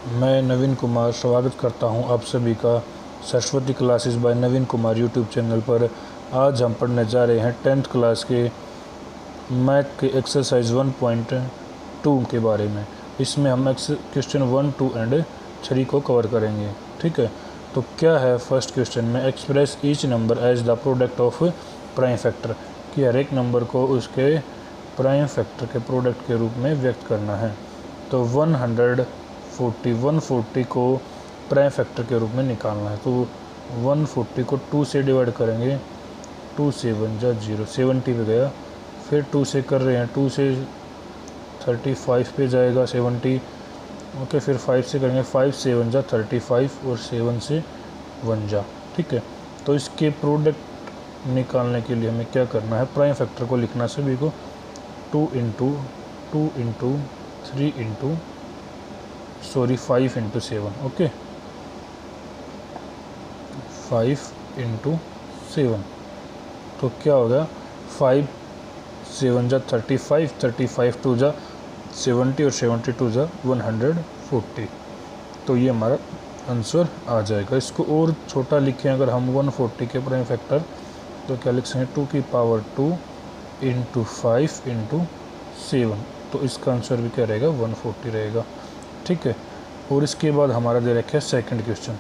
मैं नवीन कुमार स्वागत करता हूं आप सभी का सरस्वती क्लासेस बाय नवीन कुमार यूट्यूब चैनल पर। आज हम पढ़ने जा रहे हैं 10th क्लास के मैथ के एक्सरसाइज 1.2 के बारे में। इसमें हम क्वेश्चन 1, 2 एंड 3 को कवर करेंगे। ठीक है, तो क्या है फर्स्ट क्वेश्चन में, express each number as the product of prime factor, कि हर एक नंबर को उसके प्राइम फैक्टर के प्रोडक्ट के रूप में व्यक्त करना है। तो 140 को प्राइम फैक्टर के रूप में निकालना है। तो 140 को 2 से डिवाइड करेंगे, 2 से 1 जा 0, 70 पे गया। फिर 2 से कर रहे हैं, 2 से 35 पे जाएगा 70। ओके, फिर 5 से करेंगे, 5 से 1 जा 35 और 7 से 1 जा। ठीक है, तो इसके प्रोडक्ट निकालने के लिए हमें क्या करना है, प्राइम फैक्टर को लिखना सभी को 5 इंटू 7। ओके, 5 इंटू 7, तो क्या होगा, 5 7 जा 35, 35 2 जा 70 और 72 जा 140। तो ये हमारा आंसर आ जाएगा। इसको और छोटा लिखें अगर हम 140 के प्राइम फैक्टर, तो क्या लिख सकते हैं, 2 की पावर 2 इंटू 5 इंटू 7। तो इसका आंसर भी क्या रहेगा, 140 रहेगा। ठीक है, और इसके बाद हमारा दे रखा है सेकंड क्वेश्चन।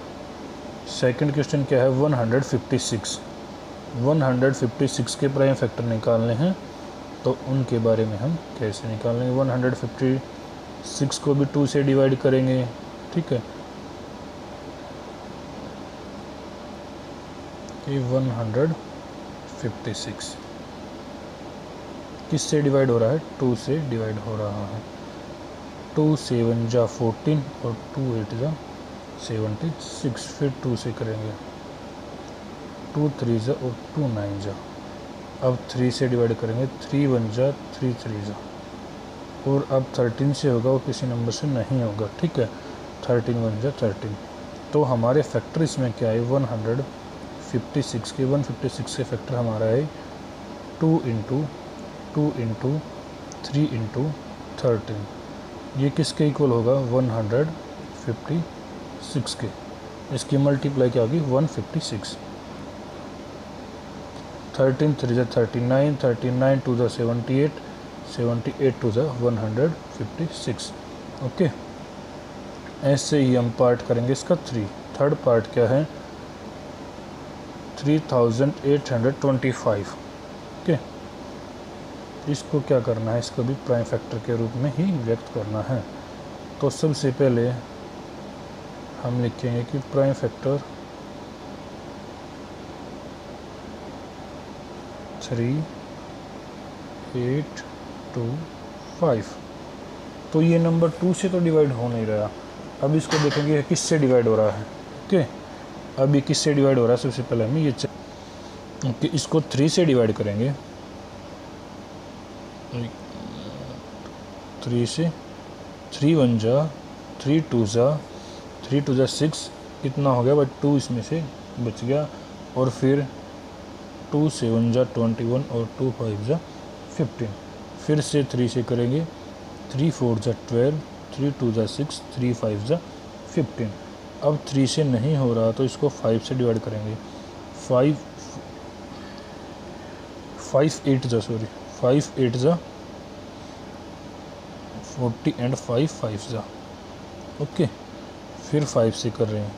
सेकंड क्वेश्चन क्या है, 156 के प्राइम फैक्टर निकालने हैं। तो उनके बारे में हम कैसे निकालेंगे, 156 को भी 2 से डिवाइड करेंगे। ठीक है, कि 156 किससे डिवाइड हो रहा है, 2 से डिवाइड हो रहा है। 2 7 जा 14 और 2 8 जा 76। फिर 2 से करेंगे, 2 3 जा और 2 9 जा। अब 3 से डिवाइड करेंगे, 3 1 जा 3 3 जा। और अब 13 से होगा, वो किसी नंबर से नहीं होगा। ठीक है, 13 1 जा 13। तो हमारे फैक्टर इसमें क्या है, 156 के फैक्टर हमारा है 2 इंटू 3 इंटू 13। ये किसके इक्वल होगा, 156 के। इसकी मल्टीप्लाई क्या होगी, 156। 13 3 जा 39, 39 2 जा 78, 78 2 जा 156। ओके, ऐसे ही हम पार्ट करेंगे इसका 3। थर्ड पार्ट क्या है, 3825। ओके, इसको क्या करना है, इसको भी प्राइम फैक्टर के रूप में ही व्यक्त करना है। तो सबसे पहले हम लिखेंगे कि प्राइम फैक्टर 3825। तो ये नंबर 2 से तो डिवाइड हो नहीं रहा। अब इसको देखेंगे किससे डिवाइड हो रहा है। ओके, अब ये किससे डिवाइड हो रहा है, सबसे पहले हमें ये कि इसको 3 से डिवाइड करेंगे। 3 से 3 1 जा 3 2 जा 6, कितना हो गया, बट 2 इसमें से बच गया। और फिर 2 7 जा 21 और 2 5 जा 15। फिर से 3 से करेंगे, 3 4 जा 12, 3 2 जा 6, 3 5 जा 15। अब 3 से नहीं हो रहा तो इसको 5 से डिवाइड करेंगे। 5 8 जा 40 एंड 5 5 जा। ओके, फिर 5 से कर रहे हैं,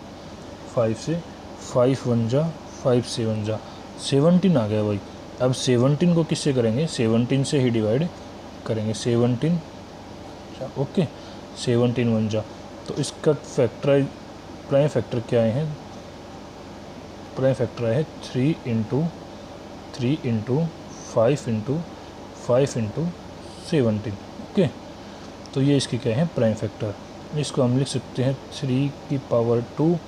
5 से 5 1 जा 5 7 जा 17 आ गया भाई। अब 17 को किससे करेंगे, 17 से ही डिवाइड करेंगे। 17 ओके, 17 1 जा। तो इसका प्राइम फैक्टर क्या आए हैं, प्राइम फैक्टर आए हैं 3 इंटू 5 इंटू 17। ओके, तो ये इसके क्या है, प्राइम फैक्टर। इसको हम लिख सकते हैं 3 की पावर 2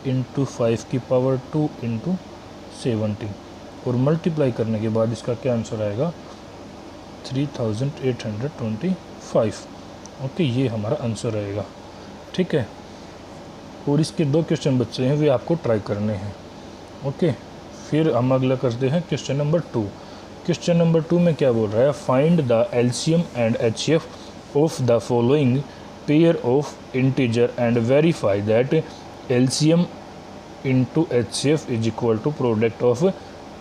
इंटू 5 की पावर 2 इंटू 17। और मल्टीप्लाई करने के बाद इसका क्या आंसर आएगा, 3825। ओके, ये हमारा आंसर रहेगा। ठीक है, और इसके 2 क्वेश्चन बच्चे हैं, वे आपको ट्राई करने हैं। ओके, फिर हम अगला करते हैं क्वेश्चन नंबर 2। क्वेश्चन नंबर 2 में क्या बोल रहा है, find the LCM and HCF of the following pair of integer and verify that LCM into HCF is equal to product of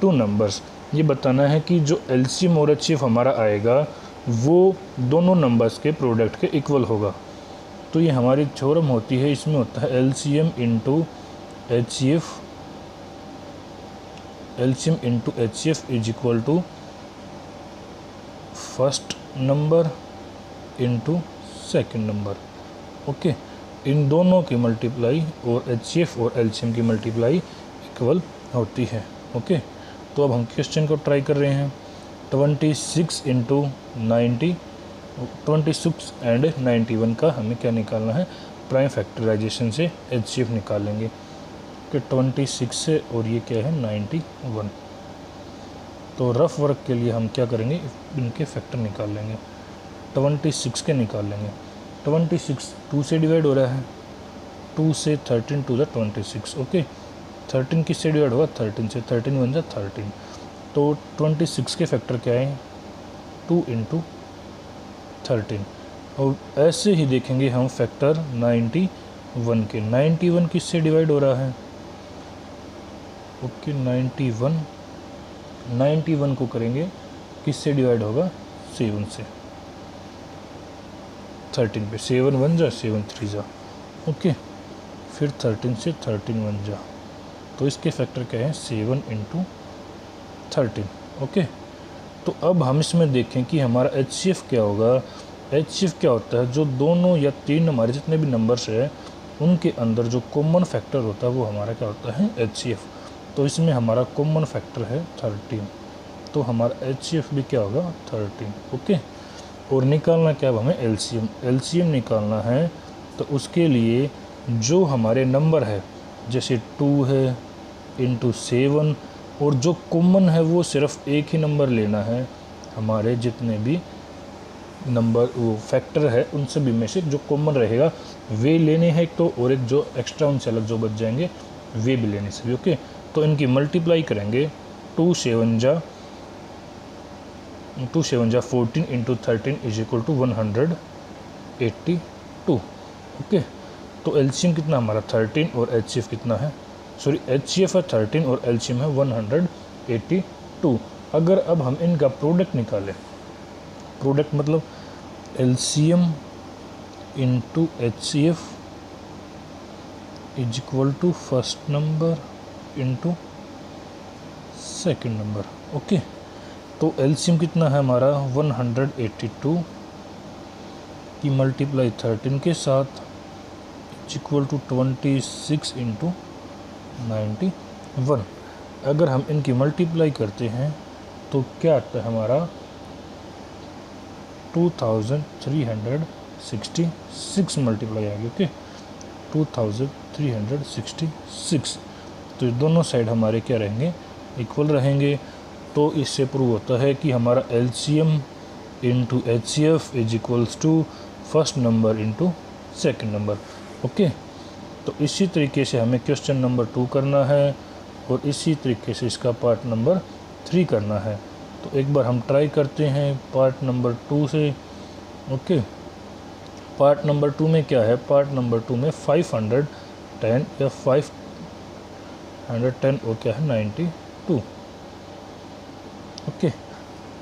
two numbers. ये बताना है कि जो LCM और HCF हमारा आएगा वो दोनों नंबर्स के प्रोडक्ट के इक्वल होगा। तो ये हमारी थ्योरम होती है, इसमें होता है LCM into HCF is equal to first number into second number. Okay, इन दोनों की मल्टीप्लाई और HCF और LCM की मल्टीप्लाई इक्वल होती है। ओके, तो अब हम क्वेश्चन को ट्राई कर रहे हैं। 26 इंटू 90, 26 एंड 91 का हमें क्या निकालना है, प्राइम फैक्टराइजेशन से HCF निकालेंगे कि 26 से, और ये क्या है 91। तो रफ वर्क के लिए हम क्या करेंगे, इनके फैक्टर निकाल लेंगे। 26 के निकाल लेंगे। 26 2 से डिवाइड हो रहा है, 2 से 13 टू द 26। ओके, 13 किससे डिवाइड होगा, 13 से, 13 1 जा 13। तो 26 के फैक्टर क्या है, 2 इंटू 13। और ऐसे ही देखेंगे हम फैक्टर 91 के। 91 किससे डिवाइड हो रहा है, ओके 91 को करेंगे किससे डिवाइड होगा, 7 से, 13 पे, 7 1 जा 7 3 जा। ओके, फिर 13 से 13 1 जा, तो इसके फैक्टर क्या है, 7 इंटू 13। ओके, तो अब हम इसमें देखें कि हमारा HCF क्या होगा। HCF क्या होता है, जो दोनों या तीन हमारे जितने भी नंबर्स है उनके अंदर जो कॉमन फैक्टर होता है वो हमारा क्या होता है, HCF। तो इसमें हमारा कॉमन फैक्टर है 13, तो हमारा HCF भी क्या होगा, 13। ओके, और निकालना क्या, अब हमें LCM निकालना है। तो उसके लिए जो हमारे नंबर है, जैसे 2 है इंटू 7, और जो कॉमन है वो सिर्फ एक ही नंबर लेना है, हमारे जितने भी नंबर वो फैक्टर है उन सभी में से जो कॉमन रहेगा वे लेने हैं तो, और एक जो एक्स्ट्रा उनसे अलग जो बच जाएंगे वे भी लेने से भी। ओके, तो इनकी मल्टीप्लाई करेंगे। 2 7 जा 14 into 13 is equal to 182। Okay, तो LCM कितना हमारा 13 और HCF कितना है, सॉरी HCF है 13 और LCM है 182। अगर अब हम इनका प्रोडक्ट निकालें, प्रोडक्ट मतलब LCM into HCF is equal to first number into second number. Okay, तो LCM कितना है हमारा 182 की मल्टीप्लाई 13 के साथ इज इक्वल टू 26 इंटू 91। अगर हम इनकी मल्टीप्लाई करते हैं तो क्या आता है हमारा 2366 मल्टीप्लाई आएगी। ओके, 2366। तो ये दोनों साइड हमारे क्या रहेंगे, इक्वल रहेंगे। तो इससे प्रूव होता है कि हमारा LCM into HCF is equals to first number into second number. Okay, तो इसी तरीके से हमें क्वेश्चन नंबर 2 करना है और इसी तरीके से इसका पार्ट नंबर 3 करना है। तो एक बार हम ट्राई करते हैं पार्ट नंबर 2 से। ओके, पार्ट नंबर 2 में क्या है, पार्ट नंबर 2 में 510 या 510 और क्या है 92। ओके,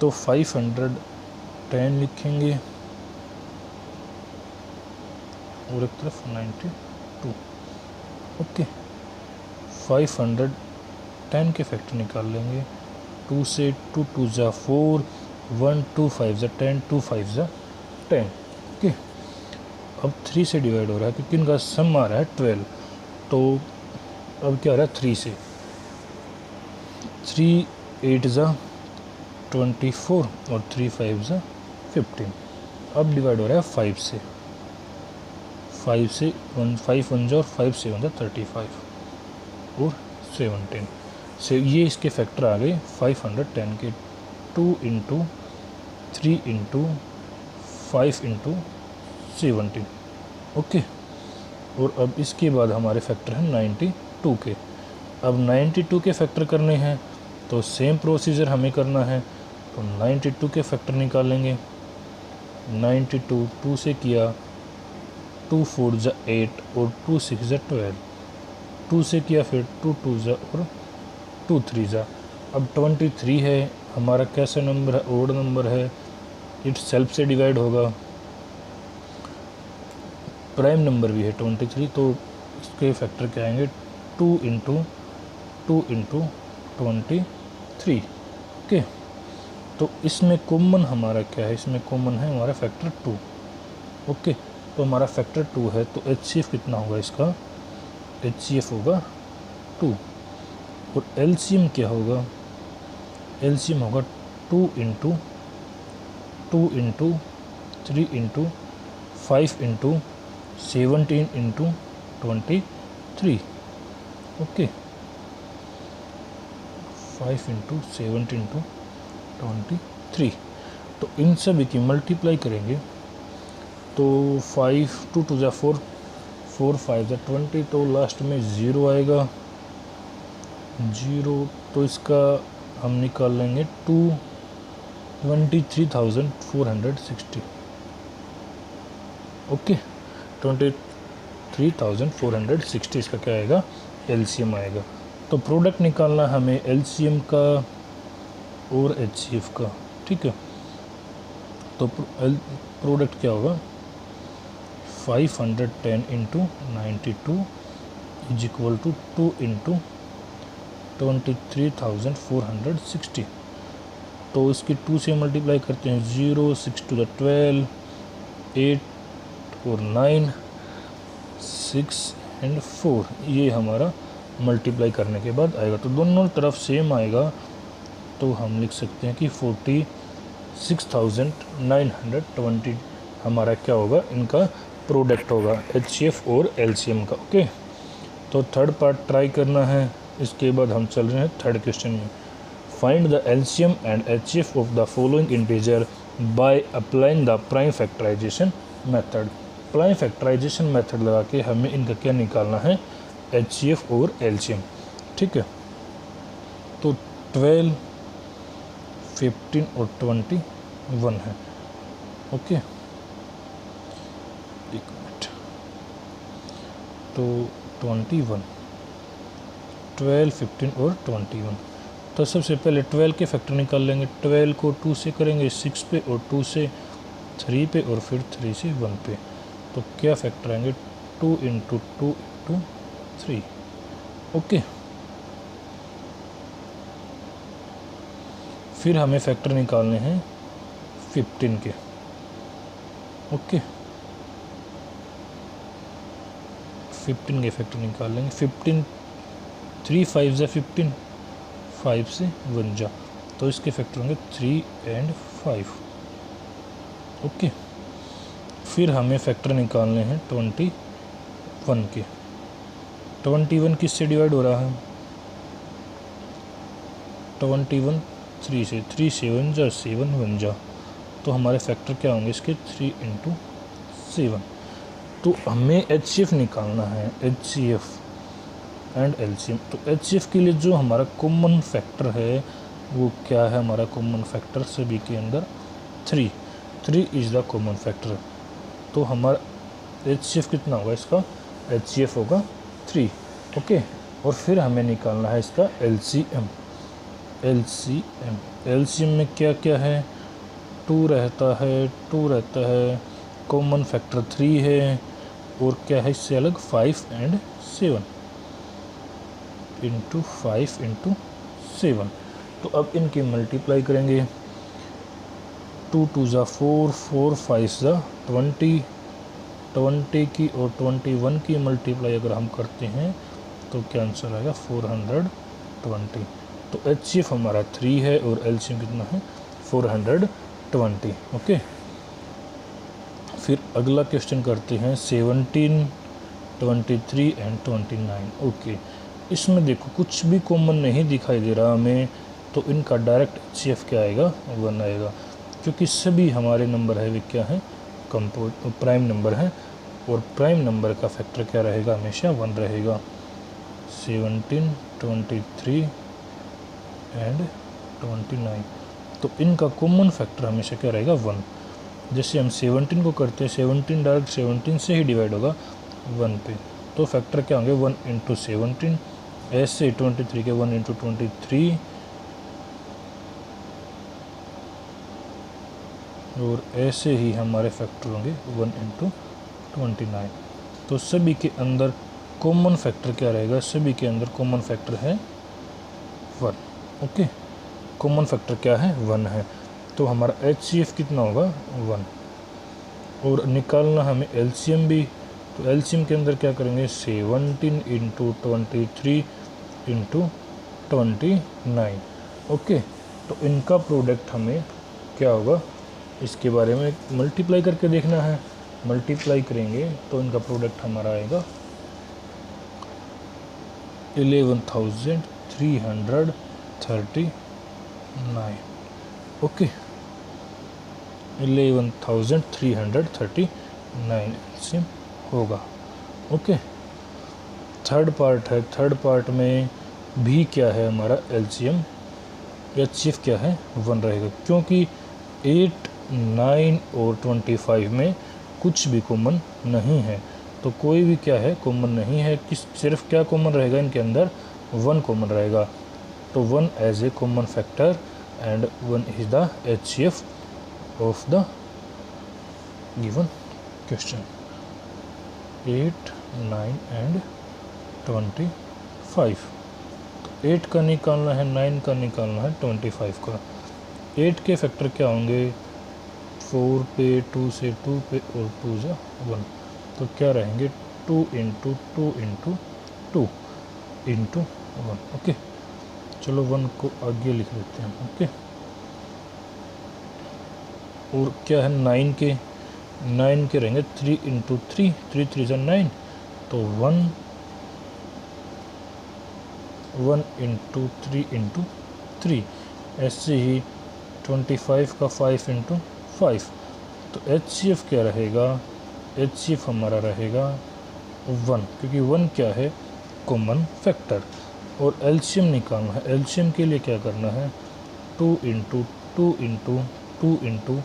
तो 510 लिखेंगे और एक तरफ 92। ओके, 510 के फैक्टर निकाल लेंगे। 2 से 2 2 जा 4, 1 2 5 जा 10, 2 5 जा 10। ओके, अब 3 से डिवाइड हो रहा है क्योंकि इनका सम आ रहा है 12। तो अब क्या हो रहा है 3 से, 3 8 जा 24 और 3 5 जा 15। अब डिवाइड हो रहा है 5 से, 5 से 5 1 जा और 5 से 1 जा 35 और 17 से ये इसके फैक्टर आ गए 510 के। 2 इंटू 3 इंटू 5 इंटू 17। ओके, और अब इसके बाद हमारे फैक्टर हैं 92 के। अब 92 के फैक्टर करने हैं तो सेम प्रोसीजर हमें करना है। तो 92 के फैक्टर निकालेंगे। 92 2 से किया 2 4 जा 8 और 2 6 जा 12, 2 से किया फिर 2 2 जा और 2 3 जा। अब 23 है हमारा कैसा नंबर है, ओड नंबर है, इट सेल्फ से डिवाइड होगा, प्राइम नंबर भी है 23, तो इसके फैक्टर क्या आएंगे 2 इंटू 23। ओके, तो इसमें कॉमन हमारा क्या है, इसमें कॉमन है हमारा फैक्टर 2। ओके, तो हमारा फैक्टर 2 है, तो HCF कितना होगा इसका, HCF होगा 2। और LCM क्या होगा, LCM होगा 2 into 3 into 5 into 17 into 23। Okay, 5 into 17 into 23। तो इन सभी की मल्टीप्लाई करेंगे तो 5 2 2 जा 4, 4 5 जा 20, तो लास्ट में 0 आएगा, 0। तो इसका हम निकाल लेंगे 23,460। ओके, 23,460 इसका क्या आएगा, LCM आएगा। तो प्रोडक्ट निकालना हमें LCM का और HCF का, ठीक है। तो प्रोडक्ट क्या होगा, 510 into 92 is equal to 2 into 23,460। तो इसकी 2 से मल्टीप्लाई करते हैं, 0 6 टू द 12, 8 और 9, 6 एंड 4, ये हमारा मल्टीप्लाई करने के बाद आएगा। तो दोनों तरफ सेम आएगा, तो हम लिख सकते हैं कि 46,920 हमारा क्या होगा, इनका प्रोडक्ट होगा HCF और LCM का। ओके, तो थर्ड पार्ट ट्राई करना है, इसके बाद हम चल रहे हैं थर्ड क्वेश्चन में। Find the LCM and HCF of the following integer by applying the prime factorisation method. Prime factorisation method लगा के हमें इनका क्या निकालना है, HCF और LCM, ठीक है। तो 12, 15 और 21 है। ओके, एक मिनट, तो 21, 12, 15 और 21। तो सबसे पहले 12 के फैक्टर निकाल लेंगे। 12 को 2 से करेंगे 6 पे, और 2 से 3 पे, और फिर 3 से 1 पे। तो क्या फैक्टर आएंगे, 2 इंटू 2 इंटू 3। ओके, फिर हमें फैक्टर निकालने हैं 15 के। ओके, 15 के फैक्टर निकाल लेंगे। 15 3 5 जा 15, 5 से 1 जा, तो इसके फैक्टर होंगे 3 एंड 5। ओके, फिर हमें फैक्टर निकालने हैं 21 के। 21 किससे डिवाइड हो रहा है, 21 3 से, 3 7 जा 7 1 जा, तो हमारे फैक्टर क्या होंगे इसके, 3 इंटू 7। तो हमें HCF निकालना है, HCF एंड LCM। तो HCF के लिए जो हमारा कॉमन फैक्टर है वो क्या है, हमारा कॉमन फैक्टर सभी के अंदर 3 इज़ द कॉमन फैक्टर। तो हमारा HCF कितना होगा इसका, HCF होगा 3। ओके, और फिर हमें निकालना है इसका LCM। LCM में क्या क्या है, 2 रहता है, कॉमन फैक्टर 3 है, और क्या है इससे अलग 5 एंड 7 इंटू 5 इंटू 7। तो अब इनकी मल्टीप्लाई करेंगे, 2 2 जा 4, 4 5 जा 20 की और 21 की मल्टीप्लाई अगर हम करते हैं तो क्या आंसर आएगा, 420। तो HCF हमारा 3 है और LCM कितना है, 420। ओके, फिर अगला क्वेश्चन करते हैं 17, 23 एंड 29। ओके, इसमें देखो कुछ भी कॉमन नहीं दिखाई दे रहा हमें, तो इनका डायरेक्ट HCF क्या आएगा, 1 आएगा, क्योंकि सभी हमारे नंबर है वे क्या है, प्राइम नंबर है, और प्राइम नंबर का फैक्टर क्या रहेगा, हमेशा 1 रहेगा। 17, 23 एंड 29, तो इनका कॉमन फैक्टर हमेशा क्या रहेगा, 1। जैसे हम 17 को करते हैं 17 डायरेक्ट 17 से ही डिवाइड होगा 1 पे, तो फैक्टर क्या होंगे 1 इंटू 17, ऐसे 23 के 1 इंटू 23 और ऐसे ही हमारे फैक्टर होंगे 1 इंटू 29। तो सभी के अंदर कॉमन फैक्टर क्या रहेगा, सभी के अंदर कॉमन फैक्टर है 1। ओके, कॉमन फैक्टर क्या है 1 है, तो हमारा HCF कितना होगा 1। और निकालना हमें LCM भी, तो LCM के अंदर क्या करेंगे 17 इंटू 23 इंटू 29। ओके, तो इनका प्रोडक्ट हमें क्या होगा इसके बारे में मल्टीप्लाई करके देखना है। मल्टीप्लाई करेंगे तो इनका प्रोडक्ट हमारा आएगा 11,339। ओके, 11,339 LCM होगा। ओके, थर्ड पार्ट है, थर्ड पार्ट में भी क्या है हमारा LCM, HCF क्या है 1 रहेगा, क्योंकि 8, 9 और 25 में कुछ भी कॉमन नहीं है, तो कोई भी क्या है कॉमन नहीं है। सिर्फ क्या कॉमन रहेगा इनके अंदर 1 कॉमन रहेगा, तो 1 as a common factor and 1 is the HCF of the given question. 8, 9 and 25, तो 8 का निकालना है, 9 का निकालना है, 25 का। 8 के फैक्टर क्या होंगे 4 पे, 2 से 2 पे और 2 जा 1, तो क्या रहेंगे 2 इंटू 2 इंटू 2 इंटू 1। ओके, चलो 1 को आगे लिख लेते हैं। ओके, और क्या है 9 के रहेंगे 3 इंटू 3, 3 3 जा 9, तो 1 इंटू 3 इंटू 3। ऐसे ही 25 का 5 इंटू 5, तो HCF क्या रहेगा, HCF हमारा रहेगा 1, क्योंकि 1 क्या है कॉमन फैक्टर। और LCM निकालना है, LCM के लिए क्या करना है 2 into 2 into 2 into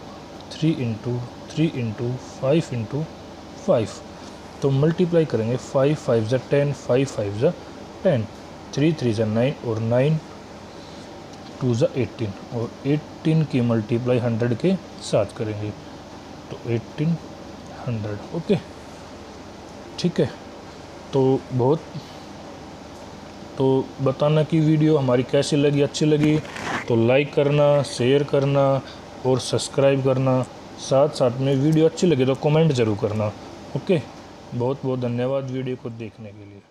3 into 3 into 5 into 5, तो मल्टीप्लाई करेंगे 5 5 जा 10, 5 5 जा 10, 3 3 जा 9 और 9 2 जा 18, और 18 की मल्टीप्लाई 100 के साथ करेंगे, तो 1800। ओके, ठीक है, तो बताना कि वीडियो हमारी कैसी लगी, अच्छी लगी तो लाइक करना, शेयर करना और सब्सक्राइब करना। साथ साथ में वीडियो अच्छी लगे तो कमेंट ज़रूर करना। ओके, बहुत बहुत धन्यवाद वीडियो को देखने के लिए।